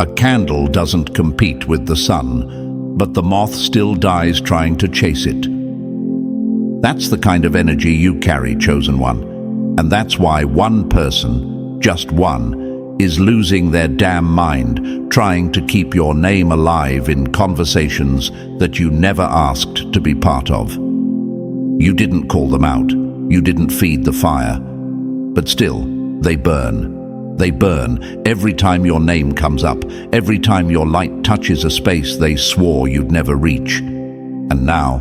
A candle doesn't compete with the sun, but the moth still dies trying to chase it. That's the kind of energy you carry, Chosen One. And that's why one person, just one, is losing their damn mind trying to keep your name alive in conversations that you never asked to be part of. You didn't call them out. You didn't feed the fire. But still, they burn. They burn every time your name comes up, every time your light touches a space they swore you'd never reach. And now,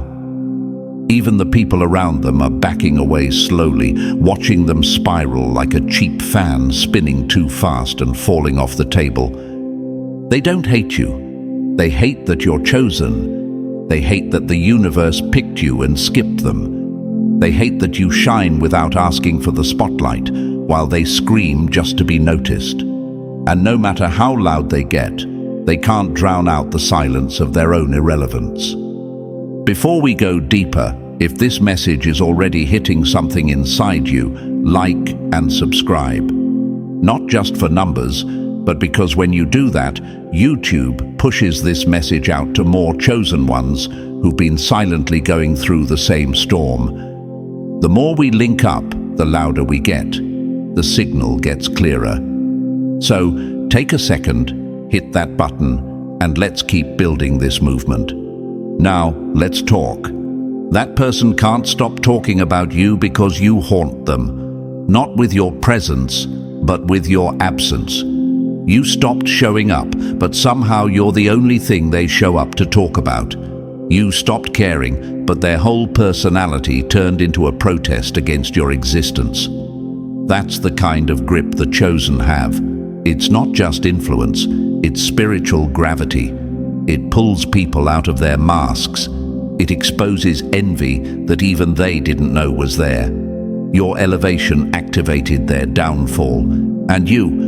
even the people around them are backing away slowly, watching them spiral like a cheap fan spinning too fast and falling off the table. They don't hate you. They hate that you're chosen. They hate that the universe picked you and skipped them. They hate that you shine without asking for the spotlight, while they scream just to be noticed. And no matter how loud they get, they can't drown out the silence of their own irrelevance. Before we go deeper, if this message is already hitting something inside you, like and subscribe. Not just for numbers, but because when you do that, YouTube pushes this message out to more chosen ones who've been silently going through the same storm. The more we link up, the louder we get. The signal gets clearer. So take a second, hit that button, and let's keep building this movement. Now, let's talk. That person can't stop talking about you because you haunt them. Not with your presence, but with your absence. You stopped showing up, but somehow you're the only thing they show up to talk about. You stopped caring, but their whole personality turned into a protest against your existence. That's the kind of grip the chosen have. It's not just influence, it's spiritual gravity. It pulls people out of their masks. It exposes envy that even they didn't know was there. Your elevation activated their downfall. And you,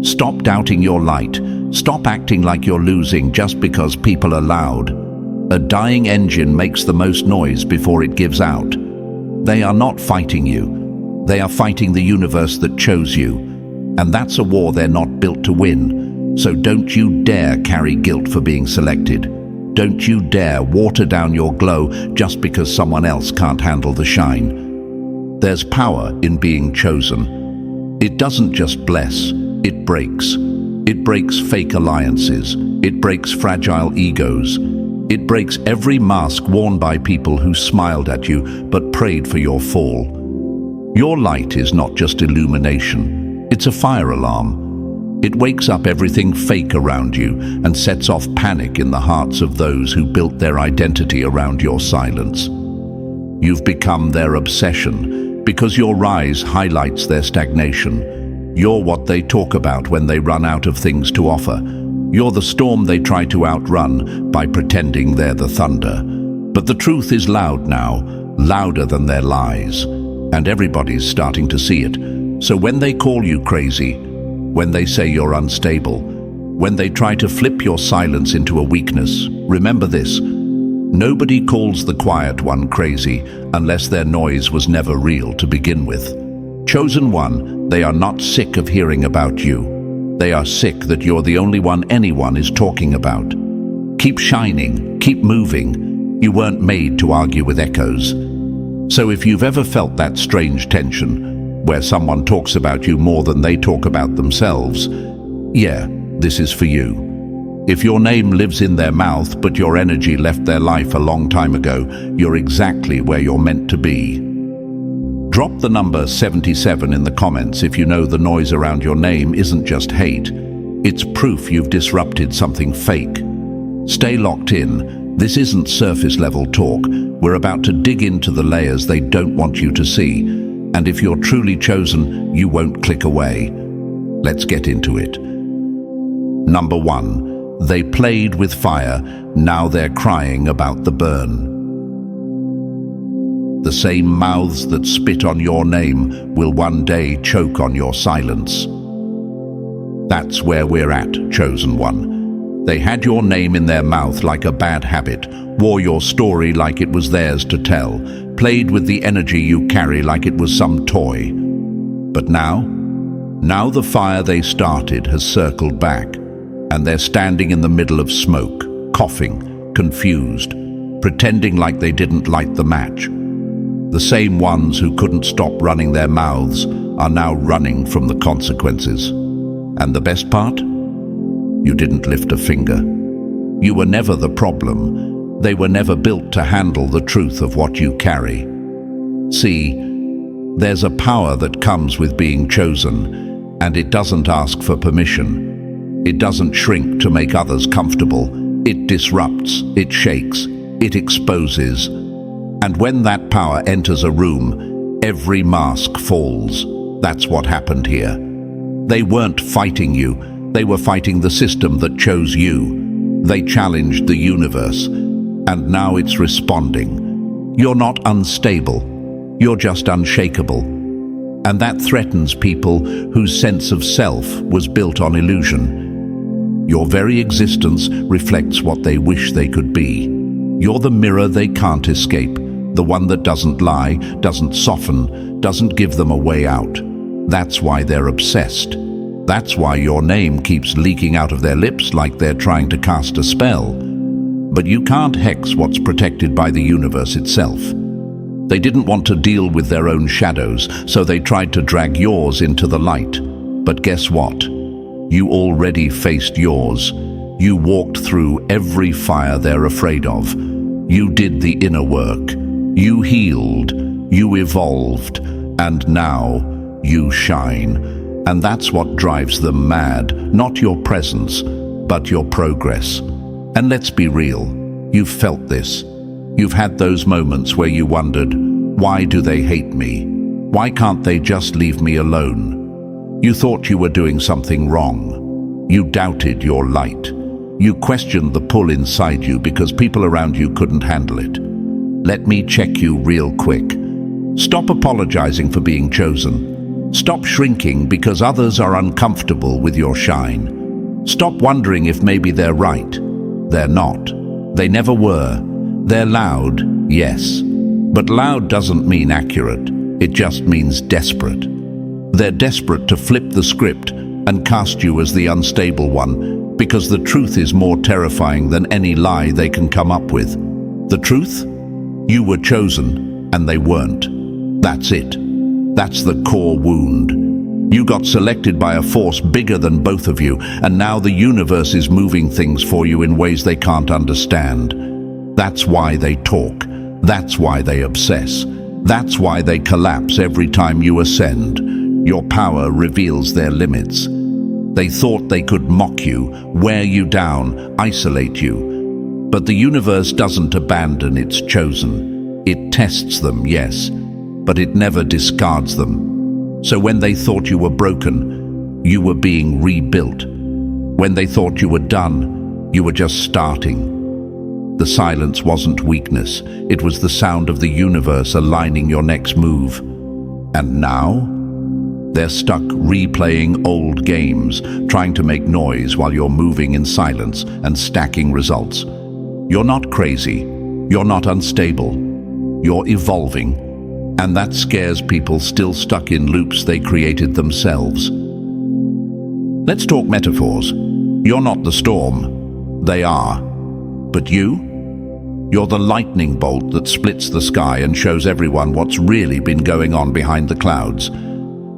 stop doubting your light. Stop acting like you're losing just because people are loud. A dying engine makes the most noise before it gives out. They are not fighting you. They are fighting the universe that chose you. And that's a war they're not built to win. So don't you dare carry guilt for being selected. Don't you dare water down your glow just because someone else can't handle the shine. There's power in being chosen. It doesn't just bless, it breaks. It breaks fake alliances. It breaks fragile egos. It breaks every mask worn by people who smiled at you but prayed for your fall. Your light is not just illumination. It's a fire alarm. It wakes up everything fake around you and sets off panic in the hearts of those who built their identity around your silence. You've become their obsession because your rise highlights their stagnation. You're what they talk about when they run out of things to offer. You're the storm they try to outrun by pretending they're the thunder. But the truth is loud now, louder than their lies, and everybody's starting to see it. So when they call you crazy, when they say you're unstable, when they try to flip your silence into a weakness, remember this: nobody calls the quiet one crazy unless their noise was never real to begin with. Chosen One, they are not sick of hearing about you. They are sick that you're the only one anyone is talking about. Keep shining, keep moving. You weren't made to argue with echoes. So if you've ever felt that strange tension, where someone talks about you more than they talk about themselves, yeah, this is for you. If your name lives in their mouth but your energy left their life a long time ago, you're exactly where you're meant to be. Drop the number 77 in the comments if you know the noise around your name isn't just hate. It's proof you've disrupted something fake. Stay locked in. This isn't surface level talk. We're about to dig into the layers they don't want you to see. And if you're truly chosen, you won't click away. Let's get into it. Number 1, they played with fire, now they're crying about the burn. The same mouths that spit on your name will one day choke on your silence. That's where we're at, Chosen One. They had your name in their mouth like a bad habit, wore your story like it was theirs to tell, played with the energy you carry like it was some toy. But now, Now the fire they started has circled back, and they're standing in the middle of smoke, coughing, confused, pretending like they didn't light the match. The same ones who couldn't stop running their mouths are now running from the consequences. And the best part? You didn't lift a finger. You were never the problem. They were never built to handle the truth of what you carry. See, there's a power that comes with being chosen, and it doesn't ask for permission. It doesn't shrink to make others comfortable. It disrupts, it shakes, it exposes. And when that power enters a room, every mask falls. That's what happened here. They weren't fighting you. They were fighting the system that chose you. They challenged the universe, and now it's responding. You're not unstable. You're just unshakable. And that threatens people whose sense of self was built on illusion. Your very existence reflects what they wish they could be. You're the mirror they can't escape, the one that doesn't lie, doesn't soften, doesn't give them a way out. That's why they're obsessed. That's why your name keeps leaking out of their lips like they're trying to cast a spell. But you can't hex what's protected by the universe itself. They didn't want to deal with their own shadows, so they tried to drag yours into the light. But guess what? You already faced yours. You walked through every fire they're afraid of. You did the inner work. You healed. You evolved. And now you shine. And that's what drives them mad, not your presence, but your progress. And let's be real, you've felt this. You've had those moments where you wondered, why do they hate me? Why can't they just leave me alone? You thought you were doing something wrong. You doubted your light. You questioned the pull inside you because people around you couldn't handle it. Let me check you real quick. Stop apologizing for being chosen. Stop shrinking because others are uncomfortable with your shine. Stop wondering if maybe they're right. They're not. They never were. They're loud, yes. But loud doesn't mean accurate. It just means desperate. They're desperate to flip the script and cast you as the unstable one, because the truth is more terrifying than any lie they can come up with. The truth? You were chosen, and they weren't. That's it. That's the core wound. You got selected by a force bigger than both of you, and now the universe is moving things for you in ways they can't understand. That's why they talk. That's why they obsess. That's why they collapse every time you ascend. Your power reveals their limits. They thought they could mock you, wear you down, isolate you. But the universe doesn't abandon its chosen. It tests them, yes, but it never discards them. So when they thought you were broken, you were being rebuilt. When they thought you were done, you were just starting. The silence wasn't weakness. It was the sound of the universe aligning your next move. And now, they're stuck replaying old games, trying to make noise while you're moving in silence and stacking results. You're not crazy. You're not unstable. You're evolving. And that scares people still stuck in loops they created themselves. Let's talk metaphors. You're not the storm. They are. But you? You're the lightning bolt that splits the sky and shows everyone what's really been going on behind the clouds.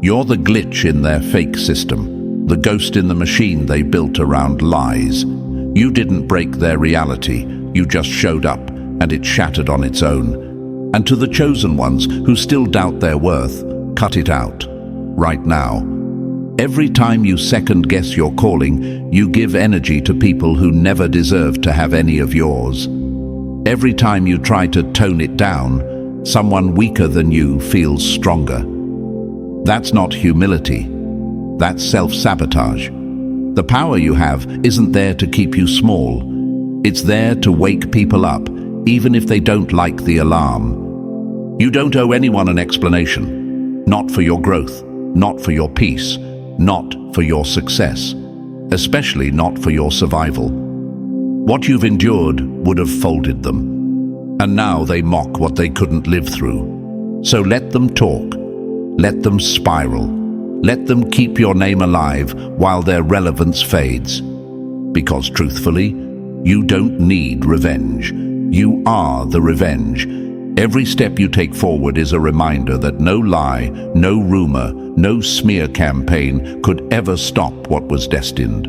You're the glitch in their fake system, the ghost in the machine they built around lies. You didn't break their reality. You just showed up, and it shattered on its own. And to the chosen ones who still doubt their worth, cut it out. Right now. Every time you second-guess your calling, you give energy to people who never deserve to have any of yours. Every time you try to tone it down, someone weaker than you feels stronger. That's not humility. That's self-sabotage. The power you have isn't there to keep you small. It's there to wake people up, even if they don't like the alarm. You don't owe anyone an explanation. Not for your growth, not for your peace, not for your success, especially not for your survival. What you've endured would have folded them. And now they mock what they couldn't live through. So let them talk. Let them spiral. Let them keep your name alive while their relevance fades. Because truthfully, you don't need revenge. You are the revenge. Every step you take forward is a reminder that no lie, no rumor, no smear campaign could ever stop what was destined.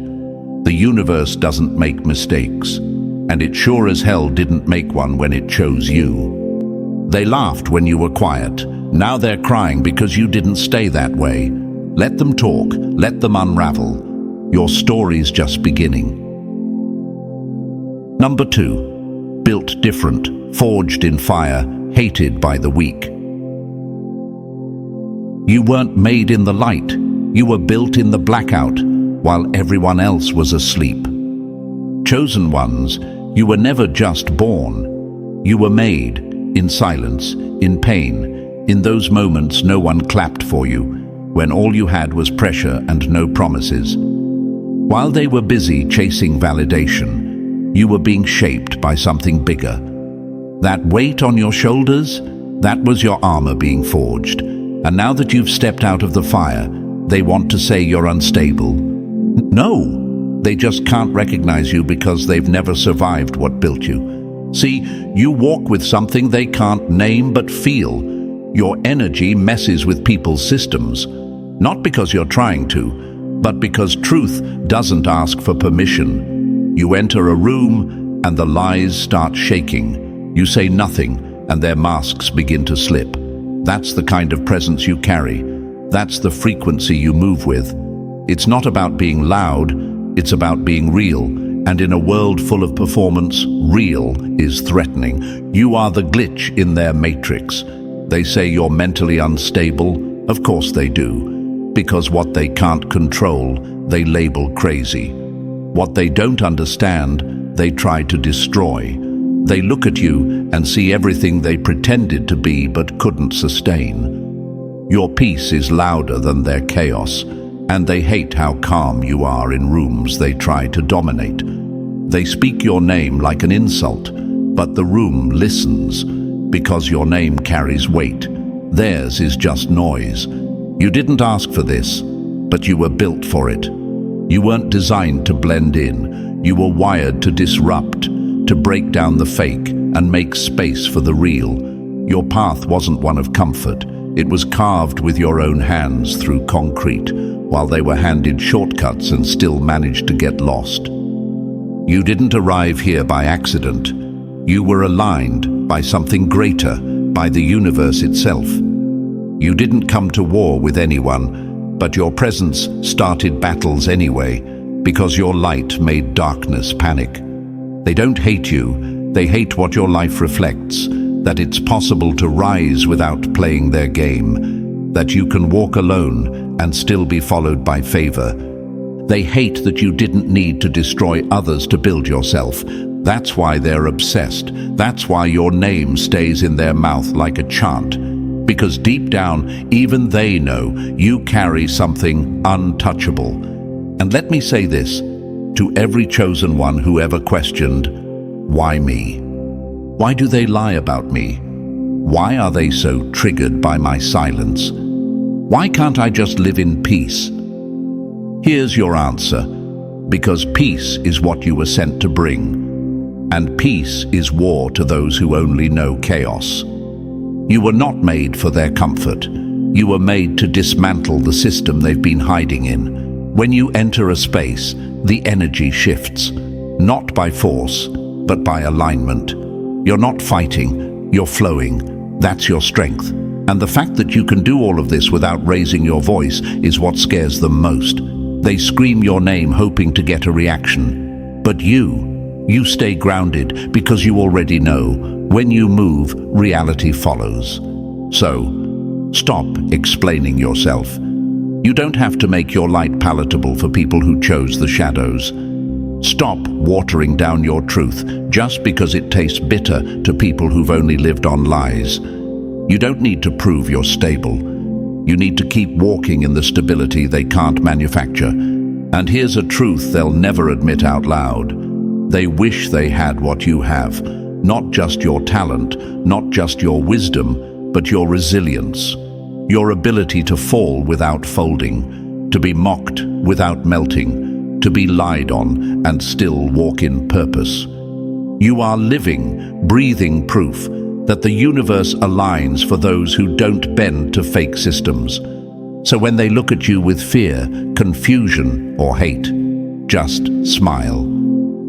The universe doesn't make mistakes, and it sure as hell didn't make one when it chose you. They laughed when you were quiet. Now they're crying because you didn't stay that way. Let them talk, let them unravel. Your story's just beginning. Number 2, built different, forged in fire, hated by the weak. You weren't made in the light. You were built in the blackout, while everyone else was asleep. Chosen ones, you were never just born. You were made, in silence, in pain, in those moments no one clapped for you, when all you had was pressure and no promises. While they were busy chasing validation, you were being shaped by something bigger. That weight on your shoulders, that was your armor being forged. And now that you've stepped out of the fire, they want to say you're unstable. No, they just can't recognize you because they've never survived what built you. See, you walk with something they can't name but feel. Your energy messes with people's systems, not because you're trying to, but because truth doesn't ask for permission. You enter a room and the lies start shaking. You say nothing, and their masks begin to slip. That's the kind of presence you carry. That's the frequency you move with. It's not about being loud, it's about being real. And in a world full of performance, real is threatening. You are the glitch in their matrix. They say you're mentally unstable. Of course they do. Because what they can't control, they label crazy. What they don't understand, they try to destroy. They look at you and see everything they pretended to be but couldn't sustain. Your peace is louder than their chaos, and they hate how calm you are in rooms they try to dominate. They speak your name like an insult, but the room listens because your name carries weight. Theirs is just noise. You didn't ask for this, but you were built for it. You weren't designed to blend in. You were wired to disrupt, to break down the fake and make space for the real. Your path wasn't one of comfort. It was carved with your own hands through concrete, while they were handed shortcuts and still managed to get lost. You didn't arrive here by accident. You were aligned by something greater, by the universe itself. You didn't come to war with anyone, but your presence started battles anyway, because your light made darkness panic. They don't hate you, they hate what your life reflects, that it's possible to rise without playing their game, that you can walk alone and still be followed by favor. They hate that you didn't need to destroy others to build yourself. That's why they're obsessed. That's why your name stays in their mouth like a chant. Because deep down, even they know you carry something untouchable. And let me say this, to every chosen one who ever questioned, why me? Why do they lie about me? Why are they so triggered by my silence? Why can't I just live in peace? Here's your answer. Because peace is what you were sent to bring. And peace is war to those who only know chaos. You were not made for their comfort. You were made to dismantle the system they've been hiding in. When you enter a space, the energy shifts, not by force, but by alignment. You're not fighting, you're flowing. That's your strength. And the fact that you can do all of this without raising your voice is what scares them most. They scream your name hoping to get a reaction. But you stay grounded because you already know, when you move, reality follows. So, stop explaining yourself. You don't have to make your light palatable for people who chose the shadows. Stop watering down your truth just because it tastes bitter to people who've only lived on lies. You don't need to prove you're stable. You need to keep walking in the stability they can't manufacture. And here's a truth they'll never admit out loud. They wish they had what you have. Not just your talent, not just your wisdom, but your resilience. Your ability to fall without folding, to be mocked without melting, to be lied on and still walk in purpose. You are living, breathing proof that the universe aligns for those who don't bend to fake systems. So when they look at you with fear, confusion, or hate, just smile.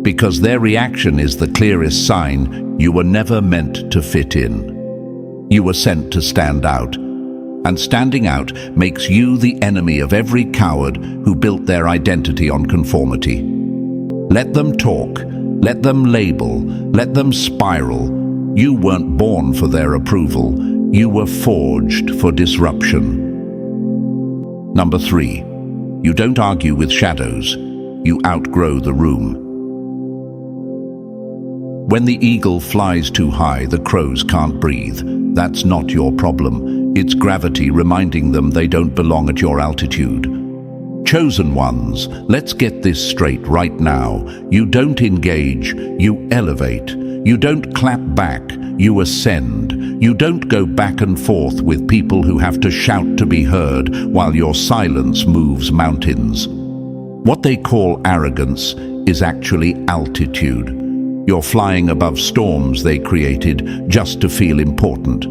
Because their reaction is the clearest sign you were never meant to fit in. You were sent to stand out. And standing out makes you the enemy of every coward who built their identity on conformity. Let them talk, let them label, let them spiral. You weren't born for their approval. You were forged for disruption. Number 3, you don't argue with shadows. You outgrow the room. When the eagle flies too high, the crows can't breathe. That's not your problem. It's gravity reminding them they don't belong at your altitude. Chosen ones, let's get this straight right now. You don't engage, you elevate. You don't clap back, you ascend. You don't go back and forth with people who have to shout to be heard while your silence moves mountains. What they call arrogance is actually altitude. You're flying above storms they created just to feel important.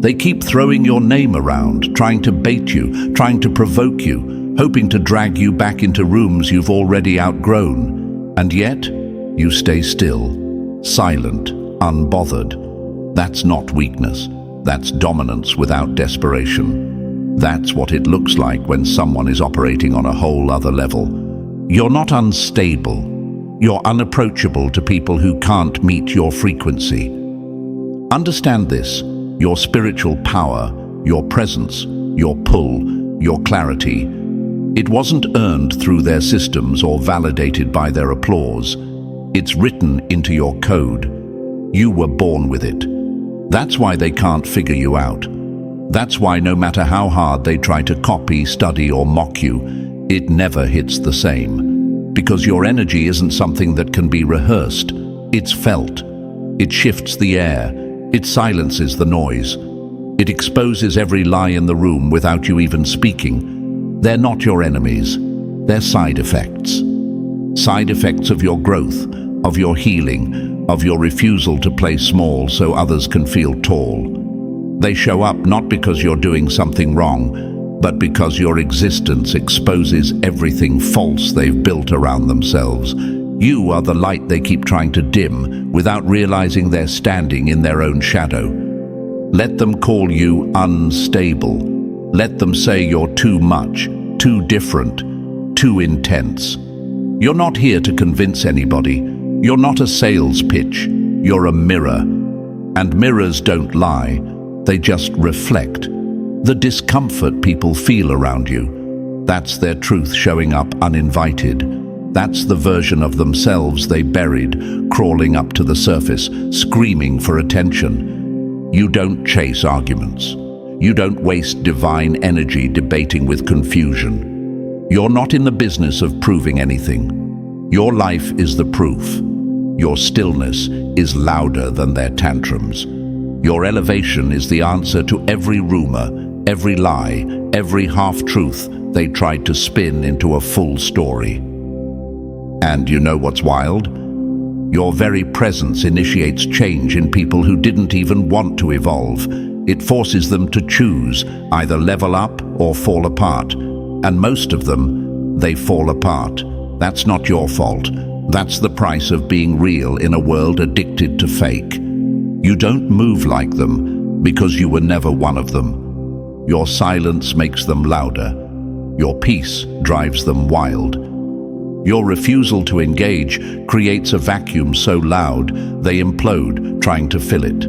They keep throwing your name around, trying to bait you, trying to provoke you, hoping to drag you back into rooms you've already outgrown. And yet, you stay still, silent, unbothered. That's not weakness. That's dominance without desperation. That's what it looks like when someone is operating on a whole other level. You're not unstable. You're unapproachable to people who can't meet your frequency. Understand this. Your spiritual power, your presence, your pull, your clarity. It wasn't earned through their systems or validated by their applause. It's written into your code. You were born with it. That's why they can't figure you out. That's why no matter how hard they try to copy, study, or mock you, it never hits the same. Because your energy isn't something that can be rehearsed. It's felt. It shifts the air. It silences the noise. It exposes every lie in the room without you even speaking. They're not your enemies. They're side effects. Side effects of your growth, of your healing, of your refusal to play small so others can feel tall. They show up not because you're doing something wrong, but because your existence exposes everything false they've built around themselves. You are the light they keep trying to dim without realizing they're standing in their own shadow. Let them call you unstable. Let them say you're too much, too different, too intense. You're not here to convince anybody. You're not a sales pitch. You're a mirror. And mirrors don't lie. They just reflect the discomfort people feel around you. That's their truth showing up uninvited. That's the version of themselves they buried, crawling up to the surface, screaming for attention. You don't chase arguments. You don't waste divine energy debating with confusion. You're not in the business of proving anything. Your life is the proof. Your stillness is louder than their tantrums. Your elevation is the answer to every rumor, every lie, every half-truth they tried to spin into a full story. And you know what's wild? Your very presence initiates change in people who didn't even want to evolve. It forces them to choose, either level up or fall apart. And most of them, they fall apart. That's not your fault. That's the price of being real in a world addicted to fake. You don't move like them because you were never one of them. Your silence makes them louder. Your peace drives them wild. Your refusal to engage creates a vacuum so loud they implode trying to fill it.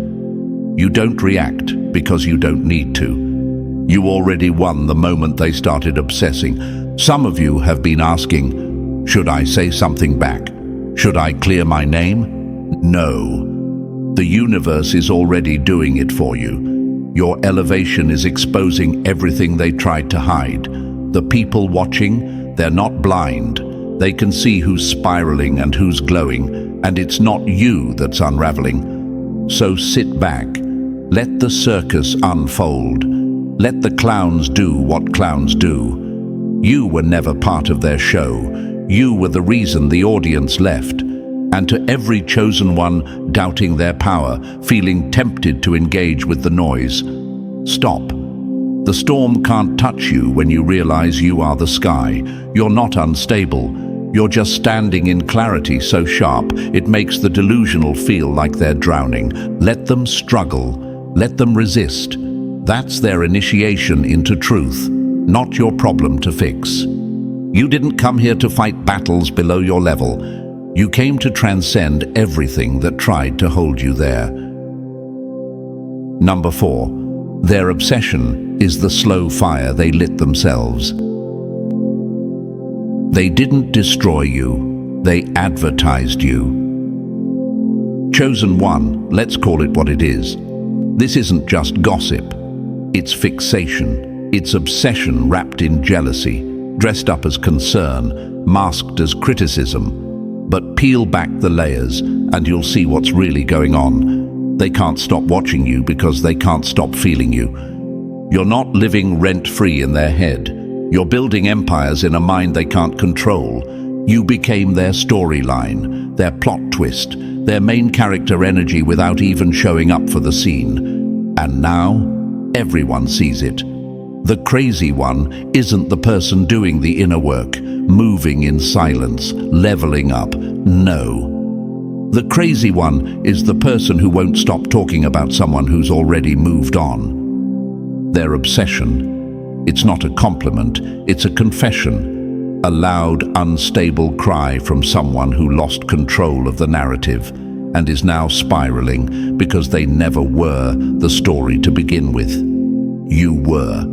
You don't react because you don't need to. You already won the moment they started obsessing. Some of you have been asking, should I say something back? Should I clear my name? No. The universe is already doing it for you. Your elevation is exposing everything they tried to hide. The people watching, they're not blind. They can see who's spiraling and who's glowing, and it's not you that's unraveling. So sit back. Let the circus unfold. Let the clowns do what clowns do. You were never part of their show. You were the reason the audience left. And to every chosen one doubting their power, feeling tempted to engage with the noise, stop. The storm can't touch you when you realize you are the sky. You're not unstable. You're just standing in clarity so sharp it makes the delusional feel like they're drowning. Let them struggle. Let them resist. That's their initiation into truth, not your problem to fix. You didn't come here to fight battles below your level. You came to transcend everything that tried to hold you there. Number 4. Their obsession is the slow fire they lit themselves. They didn't destroy you, they advertised you. Chosen one, let's call it what it is. This isn't just gossip, it's fixation, it's obsession wrapped in jealousy, dressed up as concern, masked as criticism. But peel back the layers and you'll see what's really going on. They can't stop watching you because they can't stop feeling you. You're not living rent-free in their head. You're building empires in a mind they can't control. You became their storyline, their plot twist, their main character energy without even showing up for the scene. And now, everyone sees it. The crazy one isn't the person doing the inner work, moving in silence, leveling up. No. The crazy one is the person who won't stop talking about someone who's already moved on. Their obsession. It's not a compliment, it's a confession. A loud, unstable cry from someone who lost control of the narrative and is now spiraling because they never were the story to begin with. You were.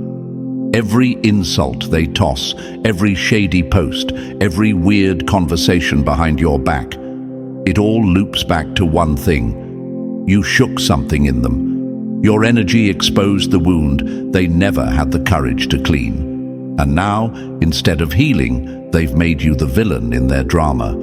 Every insult they toss, every shady post, every weird conversation behind your back, it all loops back to one thing. You shook something in them. Your energy exposed the wound they never had the courage to clean. And now, instead of healing, they've made you the villain in their drama.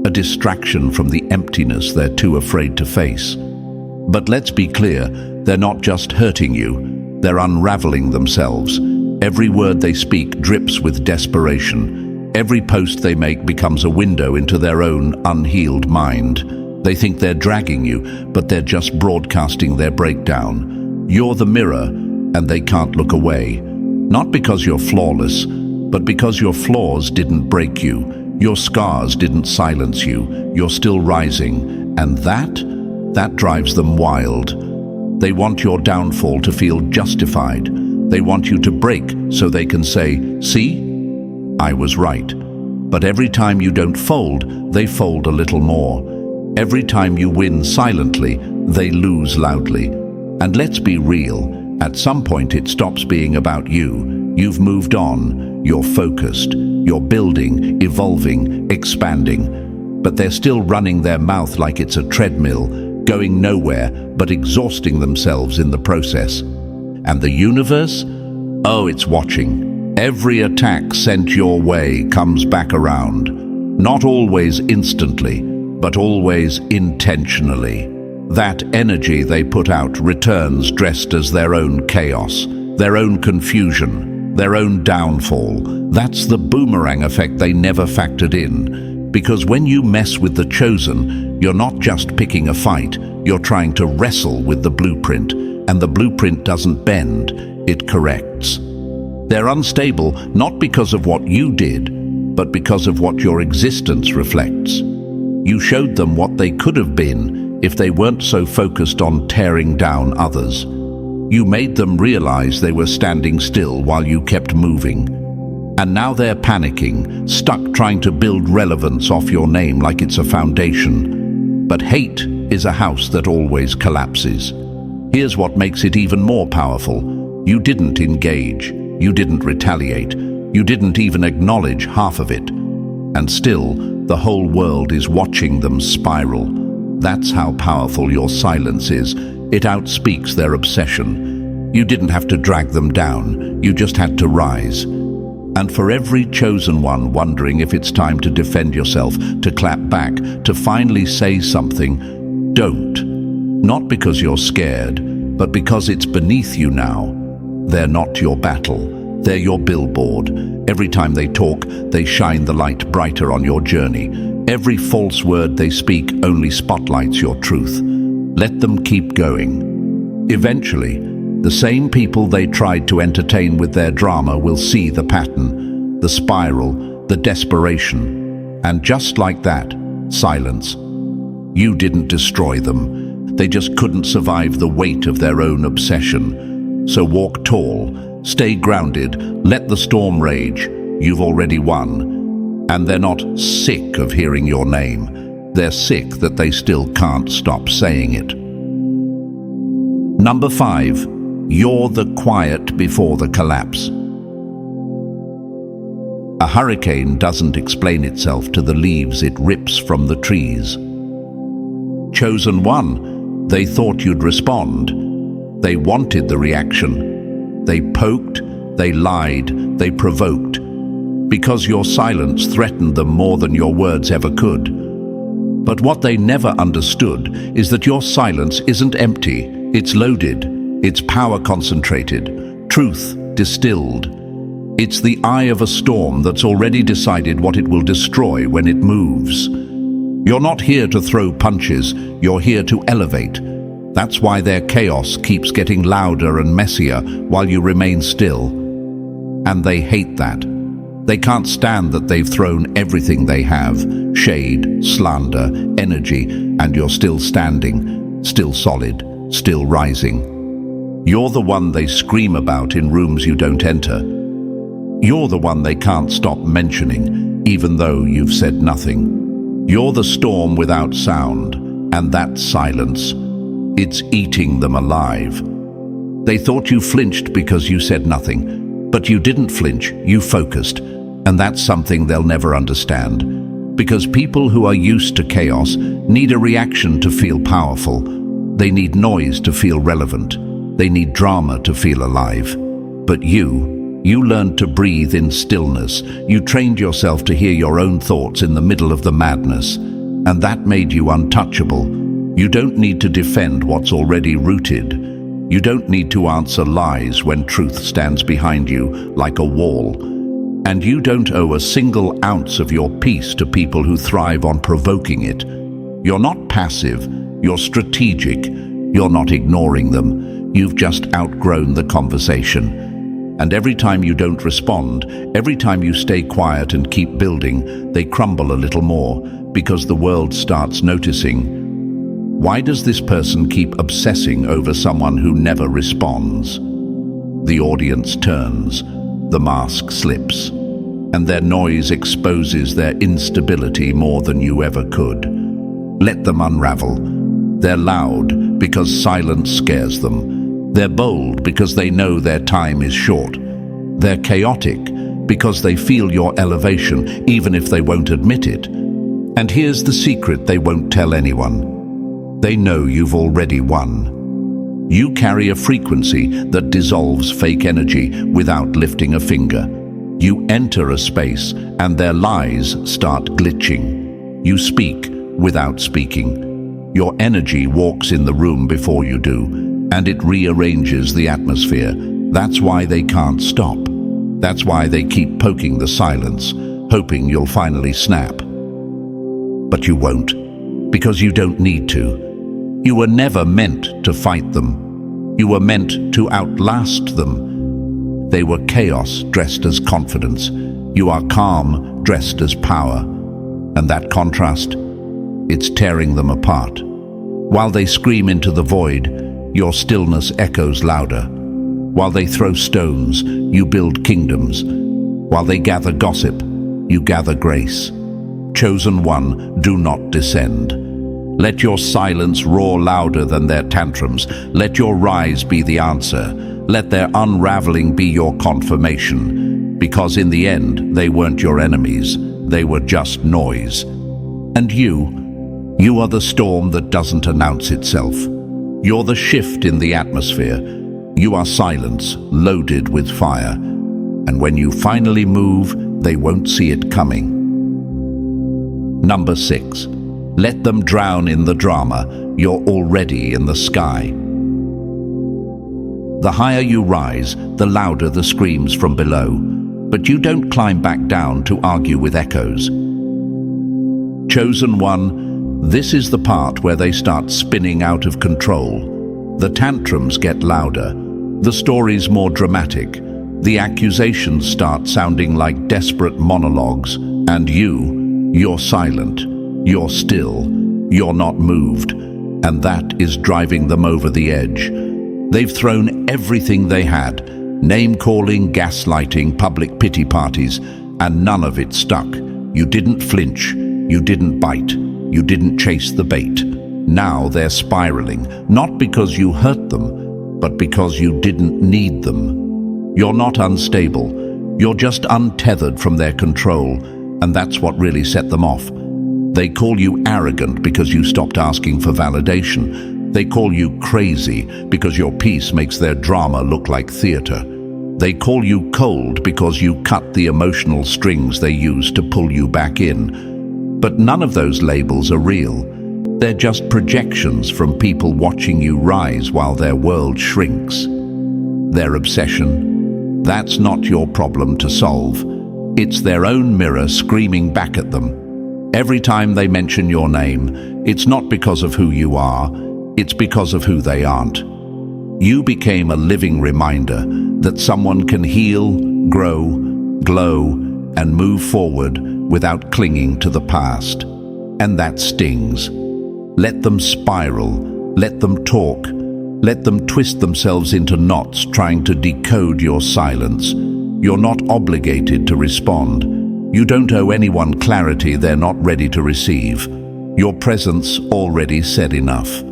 A distraction from the emptiness they're too afraid to face. But let's be clear, they're not just hurting you, they're unraveling themselves. Every word they speak drips with desperation. Every post they make becomes a window into their own unhealed mind. They think they're dragging you, but they're just broadcasting their breakdown. You're the mirror, and they can't look away. Not because you're flawless, but because your flaws didn't break you. Your scars didn't silence you. You're still rising, and that drives them wild. They want your downfall to feel justified. They want you to break so they can say, "See? I was right." But every time you don't fold, they fold a little more. Every time you win silently, they lose loudly. And let's be real, at some point it stops being about you. You've moved on, you're focused, you're building, evolving, expanding. But they're still running their mouth like it's a treadmill, going nowhere but exhausting themselves in the process. And the universe? Oh, it's watching. Every attack sent your way comes back around. Not always instantly, but always intentionally. That energy they put out returns dressed as their own chaos, their own confusion, their own downfall. That's the boomerang effect they never factored in. Because when you mess with the chosen, you're not just picking a fight, you're trying to wrestle with the blueprint. And the blueprint doesn't bend, it corrects. They're unstable not because of what you did, but because of what your existence reflects. You showed them what they could have been if they weren't so focused on tearing down others. You made them realize they were standing still while you kept moving. And now they're panicking, stuck trying to build relevance off your name like it's a foundation. But hate is a house that always collapses. Here's what makes it even more powerful. You didn't engage, you didn't retaliate, you didn't even acknowledge half of it. And still, the whole world is watching them spiral. That's how powerful your silence is. It outspeaks their obsession. You didn't have to drag them down, you just had to rise. And for every chosen one wondering if it's time to defend yourself, to clap back, to finally say something, don't. Not because you're scared, but because it's beneath you now. They're not your battle. They're your billboard. Every time they talk, they shine the light brighter on your journey. Every false word they speak only spotlights your truth. Let them keep going. Eventually, the same people they tried to entertain with their drama will see the pattern, the spiral, the desperation. And just like that, silence. You didn't destroy them. They just couldn't survive the weight of their own obsession. So walk tall, stay grounded, let the storm rage. You've already won. And they're not sick of hearing your name. They're sick that they still can't stop saying it. Number 5, you're the quiet before the collapse. A hurricane doesn't explain itself to the leaves it rips from the trees. Chosen one, they thought you'd respond. They wanted the reaction. They poked, they lied, they provoked. Because your silence threatened them more than your words ever could. But what they never understood is that your silence isn't empty, it's loaded, it's power concentrated, truth distilled. It's the eye of a storm that's already decided what it will destroy when it moves. You're not here to throw punches, you're here to elevate. That's why their chaos keeps getting louder and messier while you remain still. And they hate that. They can't stand that they've thrown everything they have, shade, slander, energy, and you're still standing, still solid, still rising. You're the one they scream about in rooms you don't enter. You're the one they can't stop mentioning, even though you've said nothing. You're the storm without sound, and that silence, it's eating them alive. They thought you flinched because you said nothing, but you didn't flinch, you focused, and that's something they'll never understand. Because people who are used to chaos need a reaction to feel powerful. They need noise to feel relevant. They need drama to feel alive. But you learned to breathe in stillness. You trained yourself to hear your own thoughts in the middle of the madness. And that made you untouchable. You don't need to defend what's already rooted. You don't need to answer lies when truth stands behind you like a wall. And you don't owe a single ounce of your peace to people who thrive on provoking it. You're not passive, you're strategic. You're not ignoring them. You've just outgrown the conversation. And every time you don't respond, every time you stay quiet and keep building, they crumble a little more because the world starts noticing. Why does this person keep obsessing over someone who never responds? The audience turns, the mask slips, and their noise exposes their instability more than you ever could. Let them unravel. They're loud because silence scares them. They're bold because they know their time is short. They're chaotic because they feel your elevation, even if they won't admit it. And here's the secret they won't tell anyone. They know you've already won. You carry a frequency that dissolves fake energy without lifting a finger. You enter a space and their lies start glitching. You speak without speaking. Your energy walks in the room before you do, and it rearranges the atmosphere. That's why they can't stop. That's why they keep poking the silence, hoping you'll finally snap. But you won't, because you don't need to. You were never meant to fight them. You were meant to outlast them. They were chaos dressed as confidence. You are calm dressed as power. And that contrast, it's tearing them apart. While they scream into the void, your stillness echoes louder. While they throw stones, you build kingdoms. While they gather gossip, you gather grace. Chosen one, do not descend. Let your silence roar louder than their tantrums. Let your rise be the answer. Let their unraveling be your confirmation. Because in the end, they weren't your enemies. They were just noise. And you are the storm that doesn't announce itself. You're the shift in the atmosphere. You are silence, loaded with fire. And when you finally move, they won't see it coming. Number 6. Let them drown in the drama. You're already in the sky. The higher you rise, the louder the screams from below. But you don't climb back down to argue with echoes. Chosen one, this is the part where they start spinning out of control. The tantrums get louder, the stories more dramatic, the accusations start sounding like desperate monologues, and you're silent, you're still, you're not moved, and that is driving them over the edge. They've thrown everything they had, name-calling, gaslighting, public pity parties, and none of it stuck. You didn't flinch, you didn't bite, you didn't chase the bait. Now they're spiraling, not because you hurt them, but because you didn't need them. You're not unstable, you're just untethered from their control, and that's what really set them off. They call you arrogant because you stopped asking for validation. They call you crazy because your peace makes their drama look like theater. They call you cold because you cut the emotional strings they use to pull you back in. But none of those labels are real. They're just projections from people watching you rise while their world shrinks. Their obsession, that's not your problem to solve. It's their own mirror screaming back at them. Every time they mention your name, it's not because of who you are, it's because of who they aren't. You became a living reminder that someone can heal, grow, glow, and move forward without clinging to the past. And that stings. Let them spiral, let them talk, let them twist themselves into knots trying to decode your silence. You're not obligated to respond. You don't owe anyone clarity they're not ready to receive. Your presence already said enough.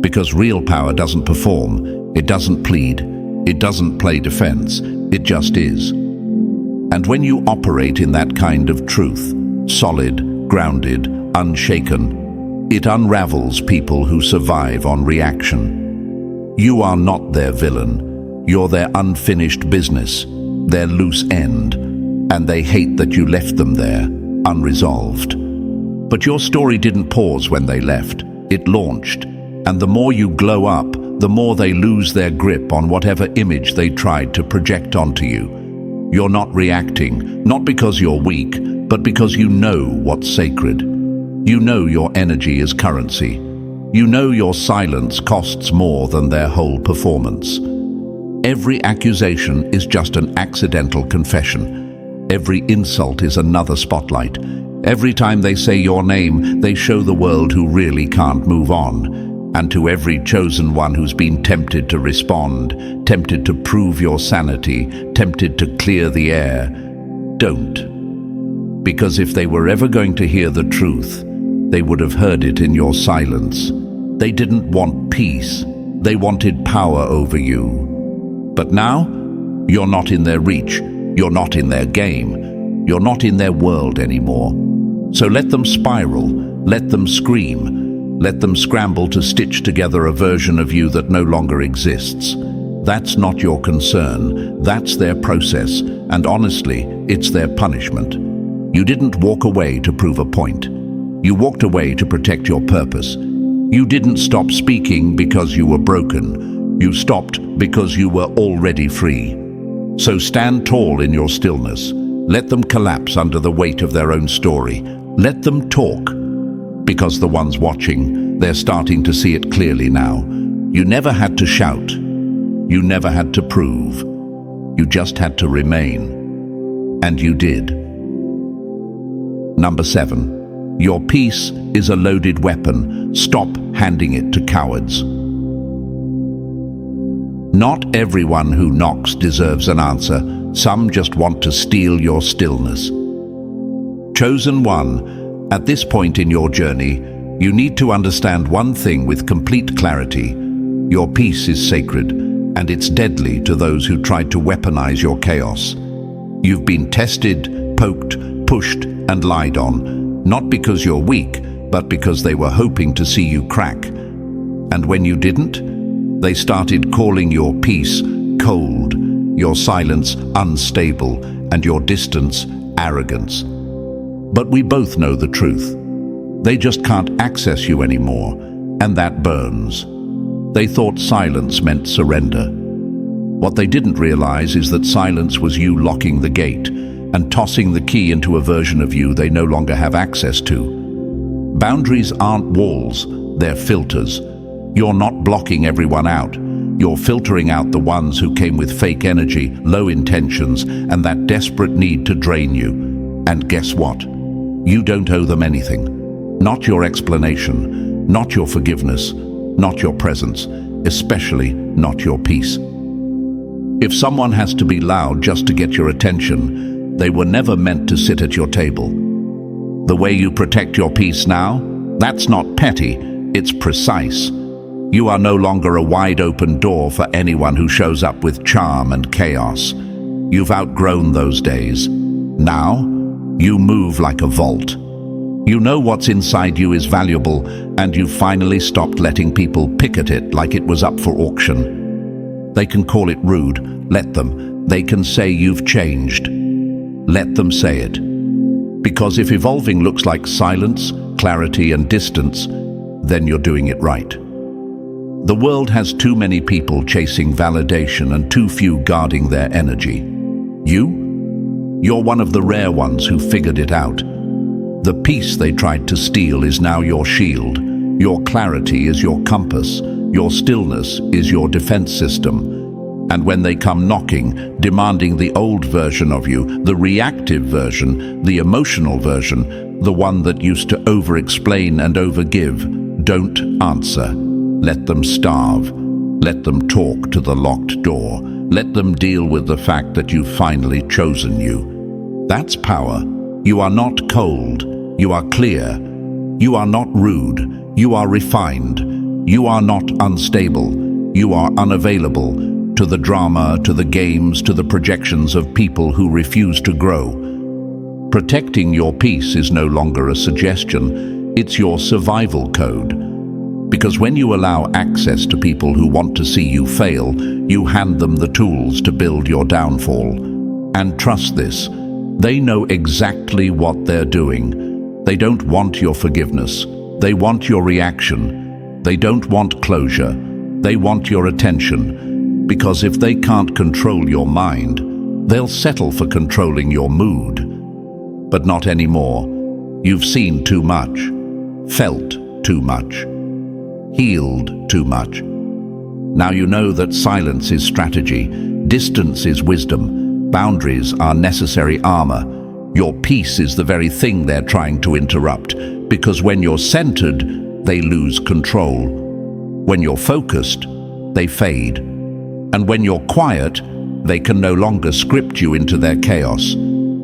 Because real power doesn't perform, it doesn't plead, it doesn't play defense, it just is. And when you operate in that kind of truth, solid, grounded, unshaken, it unravels people who survive on reaction. You are not their villain, you're their unfinished business, their loose end, and they hate that you left them there, unresolved. But your story didn't pause when they left, it launched, and the more you glow up, the more they lose their grip on whatever image they tried to project onto you. You're not reacting, not because you're weak, but because you know what's sacred. You know your energy is currency. You know your silence costs more than their whole performance. Every accusation is just an accidental confession. Every insult is another spotlight. Every time they say your name, they show the world who really can't move on. And to every chosen one who's been tempted to respond, tempted to prove your sanity, tempted to clear the air, don't. Because if they were ever going to hear the truth, they would have heard it in your silence. They didn't want peace. They wanted power over you. But now, you're not in their reach. You're not in their game. You're not in their world anymore. So let them spiral. Let them scream. Let them scramble to stitch together a version of you that no longer exists. That's not your concern. That's their process. And honestly, it's their punishment. You didn't walk away to prove a point. You walked away to protect your purpose. You didn't stop speaking because you were broken. You stopped because you were already free. So stand tall in your stillness. Let them collapse under the weight of their own story. Let them talk. Because the ones watching, they're starting to see it clearly now. You never had to shout. You never had to prove. You just had to remain. And you did. Number 7. Your peace is a loaded weapon. Stop handing it to cowards. Not everyone who knocks deserves an answer. Some just want to steal your stillness. Chosen one, at this point in your journey, you need to understand one thing with complete clarity. Your peace is sacred, and it's deadly to those who tried to weaponize your chaos. You've been tested, poked, pushed, and lied on, not because you're weak, but because they were hoping to see you crack. And when you didn't, they started calling your peace cold, your silence unstable, and your distance arrogance. But we both know the truth. They just can't access you anymore, and that burns. They thought silence meant surrender. What they didn't realize is that silence was you locking the gate and tossing the key into a version of you they no longer have access to. Boundaries aren't walls, they're filters. You're not blocking everyone out. You're filtering out the ones who came with fake energy, low intentions, and that desperate need to drain you. And guess what? You don't owe them anything. Not your explanation, not your forgiveness, not your presence, especially not your peace. If someone has to be loud just to get your attention, they were never meant to sit at your table. The way you protect your peace now, that's not petty, it's precise. You are no longer a wide open door for anyone who shows up with charm and chaos. You've outgrown those days. Now, you move like a vault. You know what's inside you is valuable, and you've finally stopped letting people pick at it like it was up for auction. They can call it rude, let them. They can say you've changed. Let them say it. Because if evolving looks like silence, clarity and distance, then you're doing it right. The world has too many people chasing validation and too few guarding their energy. You're one of the rare ones who figured it out. The peace they tried to steal is now your shield. Your clarity is your compass. Your stillness is your defense system. And when they come knocking, demanding the old version of you, the reactive version, the emotional version, the one that used to over-explain and over-give, don't answer. Let them starve. Let them talk to the locked door. Let them deal with the fact that you've finally chosen you. That's power. You are not cold. You are clear. You are not rude. You are refined. You are not unstable. You are unavailable to the drama, to the games, to the projections of people who refuse to grow. Protecting your peace is no longer a suggestion. It's your survival code. Because when you allow access to people who want to see you fail, you hand them the tools to build your downfall. And trust this, they know exactly what they're doing. They don't want your forgiveness. They want your reaction. They don't want closure. They want your attention. Because if they can't control your mind, they'll settle for controlling your mood. But not anymore. You've seen too much, felt too much, healed too much. Now you know that silence is strategy, distance is wisdom, boundaries are necessary armor. Your peace is the very thing they're trying to interrupt, because when you're centered, they lose control. When you're focused, they fade. And when you're quiet, they can no longer script you into their chaos.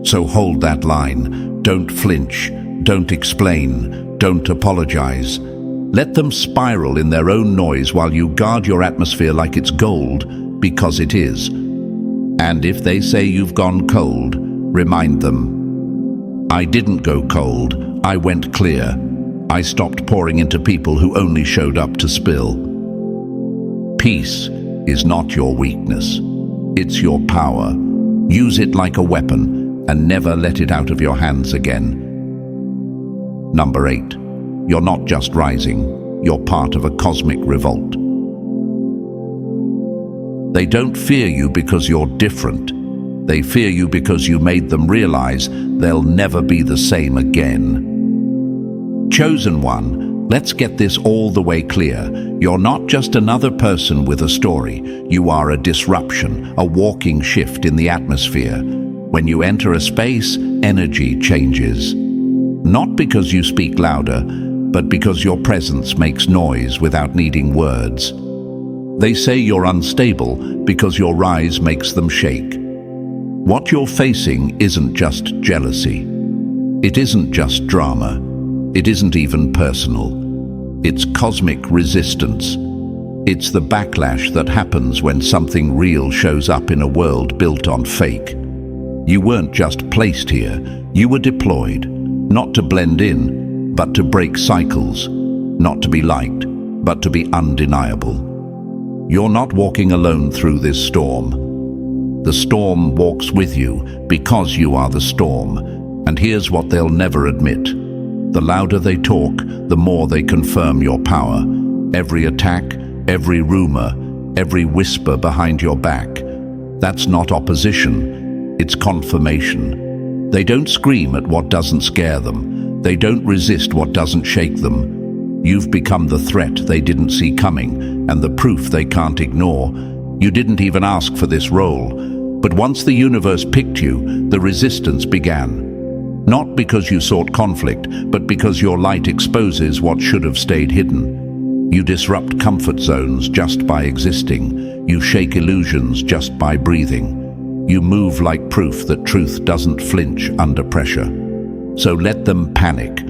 So hold that line. Don't flinch. Don't explain. Don't apologize. Let them spiral in their own noise while you guard your atmosphere like it's gold, because it is. And if they say you've gone cold, remind them, I didn't go cold, I went clear. I stopped pouring into people who only showed up to spill. Peace is not your weakness. It's your power. Use it like a weapon and never let it out of your hands again. Number 8. You're not just rising, you're part of a cosmic revolt. They don't fear you because you're different. They fear you because you made them realize they'll never be the same again. Chosen one, let's get this all the way clear. You're not just another person with a story. You are a disruption, a walking shift in the atmosphere. When you enter a space, energy changes. Not because you speak louder, but because your presence makes noise without needing words. They say you're unstable because your rise makes them shake. What you're facing isn't just jealousy. It isn't just drama. It isn't even personal. It's cosmic resistance. It's the backlash that happens when something real shows up in a world built on fake. You weren't just placed here. You were deployed, not to blend in, but to break cycles, not to be liked, but to be undeniable. You're not walking alone through this storm. The storm walks with you because you are the storm. And here's what they'll never admit. The louder they talk, the more they confirm your power. Every attack, every rumor, every whisper behind your back, That's not opposition, it's confirmation. They don't scream at what doesn't scare them. They don't resist what doesn't shake them. You've become the threat they didn't see coming, and the proof they can't ignore. You didn't even ask for this role, but once the universe picked you, the resistance began. Not because you sought conflict, but because your light exposes what should have stayed hidden. You disrupt comfort zones just by existing. You shake illusions just by breathing. You move like proof that truth doesn't flinch under pressure. So let them panic.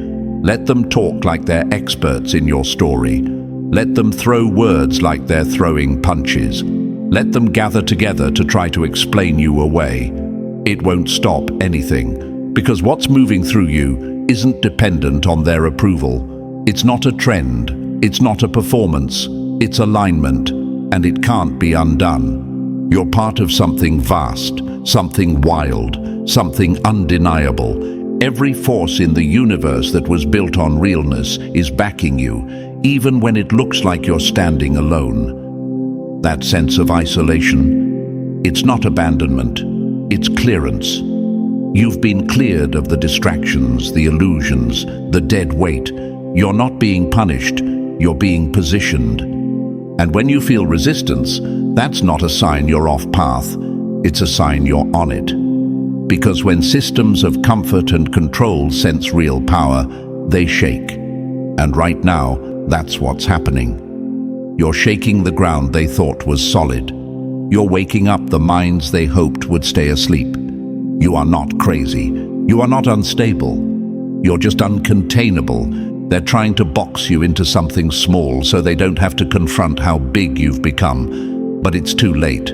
Let them talk like they're experts in your story. Let them throw words like they're throwing punches. Let them gather together to try to explain you away. It won't stop anything. Because what's moving through you isn't dependent on their approval. It's not a trend, it's not a performance, it's alignment, and it can't be undone. You're part of something vast, something wild, something undeniable. Every force in the universe that was built on realness is backing you, even when it looks like you're standing alone. That sense of isolation, it's not abandonment, it's clearance. You've been cleared of the distractions, the illusions, the dead weight. You're not being punished, you're being positioned. And when you feel resistance, that's not a sign you're off path, it's a sign you're on it. Because when systems of comfort and control sense real power, they shake. And right now, that's what's happening. You're shaking the ground they thought was solid. You're waking up the minds they hoped would stay asleep. You are not crazy. You are not unstable. You're just uncontainable. They're trying to box you into something small so they don't have to confront how big you've become. But it's too late.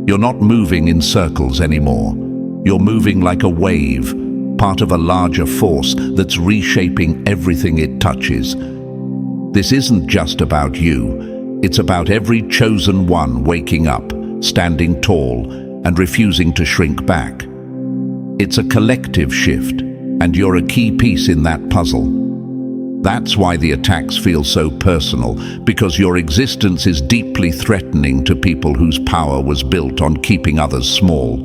You're not moving in circles anymore. You're moving like a wave, part of a larger force that's reshaping everything it touches. This isn't just about you. It's about every chosen one waking up, standing tall, and refusing to shrink back. It's a collective shift, and you're a key piece in that puzzle. That's why the attacks feel so personal, because your existence is deeply threatening to people whose power was built on keeping others small.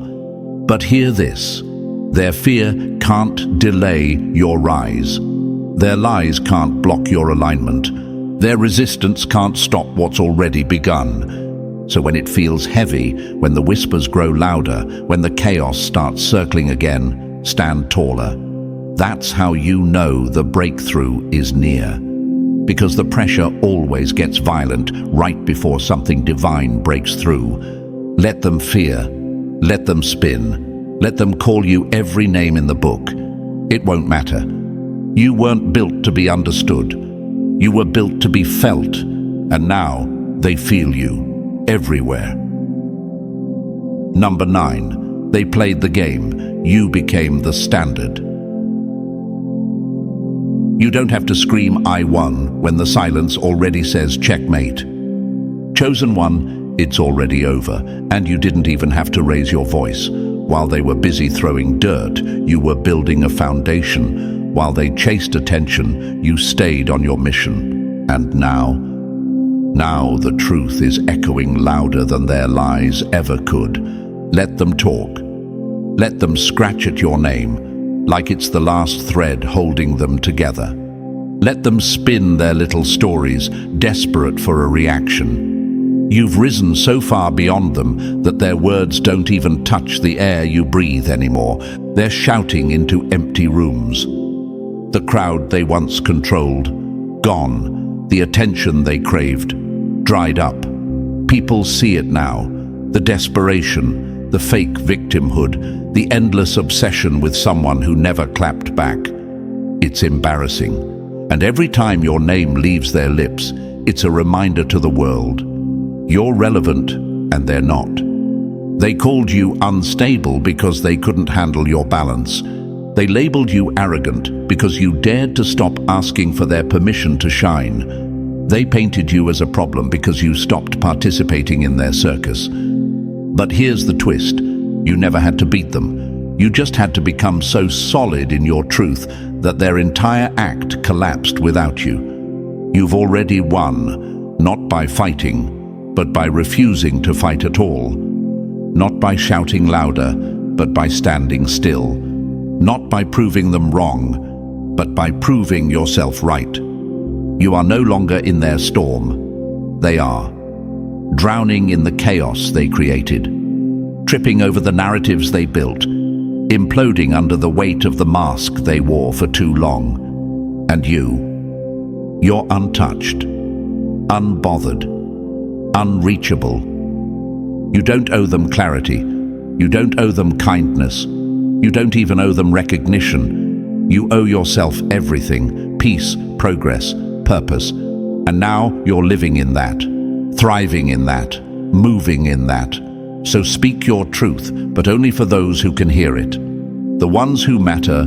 But hear this, their fear can't delay your rise. Their lies can't block your alignment. Their resistance can't stop what's already begun. So when it feels heavy, when the whispers grow louder, when the chaos starts circling again, stand taller. That's how you know the breakthrough is near. Because the pressure always gets violent right before something divine breaks through. Let them fear. Let them spin. Let them call you every name in the book. It won't matter. You weren't built to be understood. You were built to be felt. And now they feel you. Everywhere. Number 9. They played the game. You became the standard. You don't have to scream, "I won," when the silence already says checkmate. Chosen one, it's already over, and you didn't even have to raise your voice. While they were busy throwing dirt, you were building a foundation. While they chased attention, you stayed on your mission. And now the truth is echoing louder than their lies ever could. Let them talk. Let them scratch at your name, like it's the last thread holding them together. Let them spin their little stories, desperate for a reaction. You've risen so far beyond them that their words don't even touch the air you breathe anymore. They're shouting into empty rooms. The crowd they once controlled, gone. The attention they craved, dried up. People see it now. The desperation, the fake victimhood, the endless obsession with someone who never clapped back. It's embarrassing. And every time your name leaves their lips, it's a reminder to the world. You're relevant, and they're not. They called you unstable because they couldn't handle your balance. They labeled you arrogant because you dared to stop asking for their permission to shine. They painted you as a problem because you stopped participating in their circus. But here's the twist. You never had to beat them. You just had to become so solid in your truth that their entire act collapsed without you. You've already won, not by fighting, but by refusing to fight at all. not by shouting louder, but by standing still. Not by proving them wrong, but by proving yourself right. You are no longer in their storm. They are. Drowning in the chaos they created. Tripping over the narratives they built. Imploding under the weight of the mask they wore for too long. And you're untouched, unbothered, unreachable. You don't owe them clarity. You don't owe them kindness. You don't even owe them recognition. You owe yourself everything: peace, progress, purpose. And now you're living in that, thriving in that, moving in that. So speak your truth, but only for those who can hear it. The ones who matter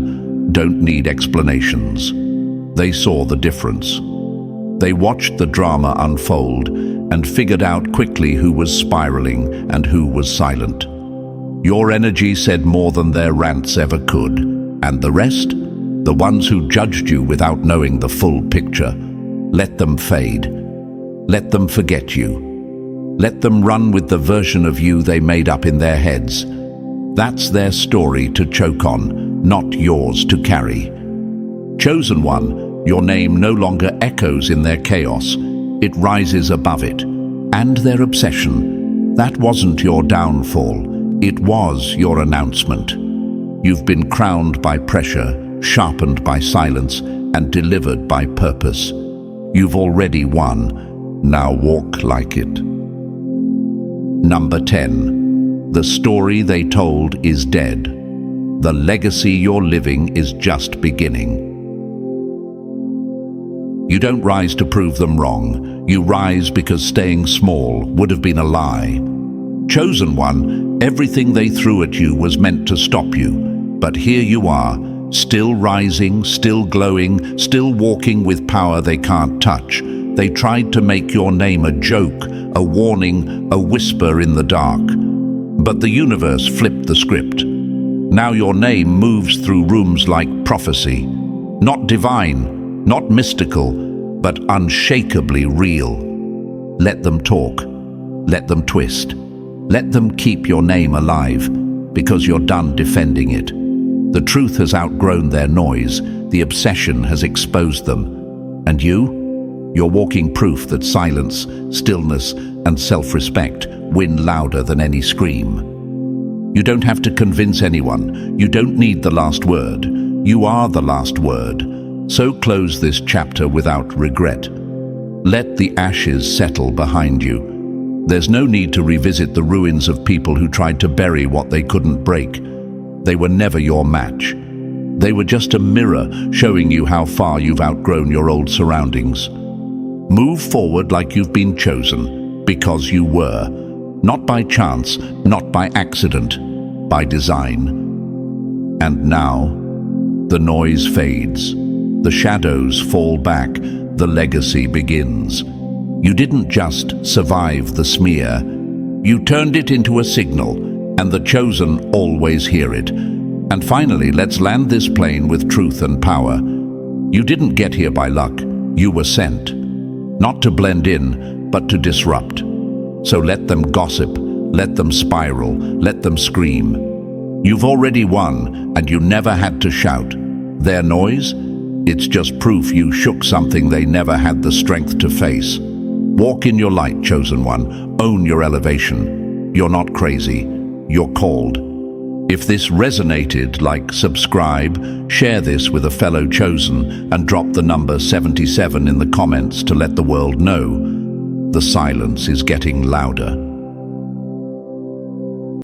don't need explanations. They saw the difference. They watched the drama unfold and figured out quickly who was spiraling and who was silent. Your energy said more than their rants ever could. And the rest? The ones who judged you without knowing the full picture. Let them fade. Let them forget you. Let them run with the version of you they made up in their heads. That's their story to choke on, not yours to carry. Chosen one, your name no longer echoes in their chaos. It rises above it. And their obsession. That wasn't your downfall. It was your announcement. You've been crowned by pressure, sharpened by silence, and delivered by purpose. You've already won. Now walk like it. Number 10. The story they told is dead. The legacy you're living is just beginning. You don't rise to prove them wrong. You rise because staying small would have been a lie. Chosen one, everything they threw at you was meant to stop you. But here you are, still rising, still glowing, still walking with power they can't touch. They tried to make your name a joke, a warning, a whisper in the dark. But the universe flipped the script. Now your name moves through rooms like prophecy. Not divine, not mystical, but unshakably real. Let them talk. Let them twist. Let them keep your name alive, because you're done defending it. The truth has outgrown their noise. The obsession has exposed them. And you're walking proof that silence, stillness, and self-respect win louder than any scream. You don't have to convince anyone. You don't need the last word. You are the last word. So close this chapter without regret. Let the ashes settle behind you. There's no need to revisit the ruins of people who tried to bury what they couldn't break. They were never your match. They were just a mirror showing you how far you've outgrown your old surroundings. Move forward like you've been chosen, because you were. Not by chance, not by accident, by design. And now, the noise fades. The shadows fall back. The legacy begins. You didn't just survive the smear. You turned it into a signal, and the chosen always hear it. And finally, let's land this plane with truth and power. You didn't get here by luck. You were sent. Not to blend in, but to disrupt. So let them gossip, let them spiral, let them scream. You've already won, and you never had to shout. Their noise? It's just proof you shook something they never had the strength to face. Walk in your light, chosen one. Own your elevation. You're not crazy. You're called. If this resonated, like, subscribe, share this with a fellow chosen, and drop the number 77 in the comments to let the world know. The silence is getting louder.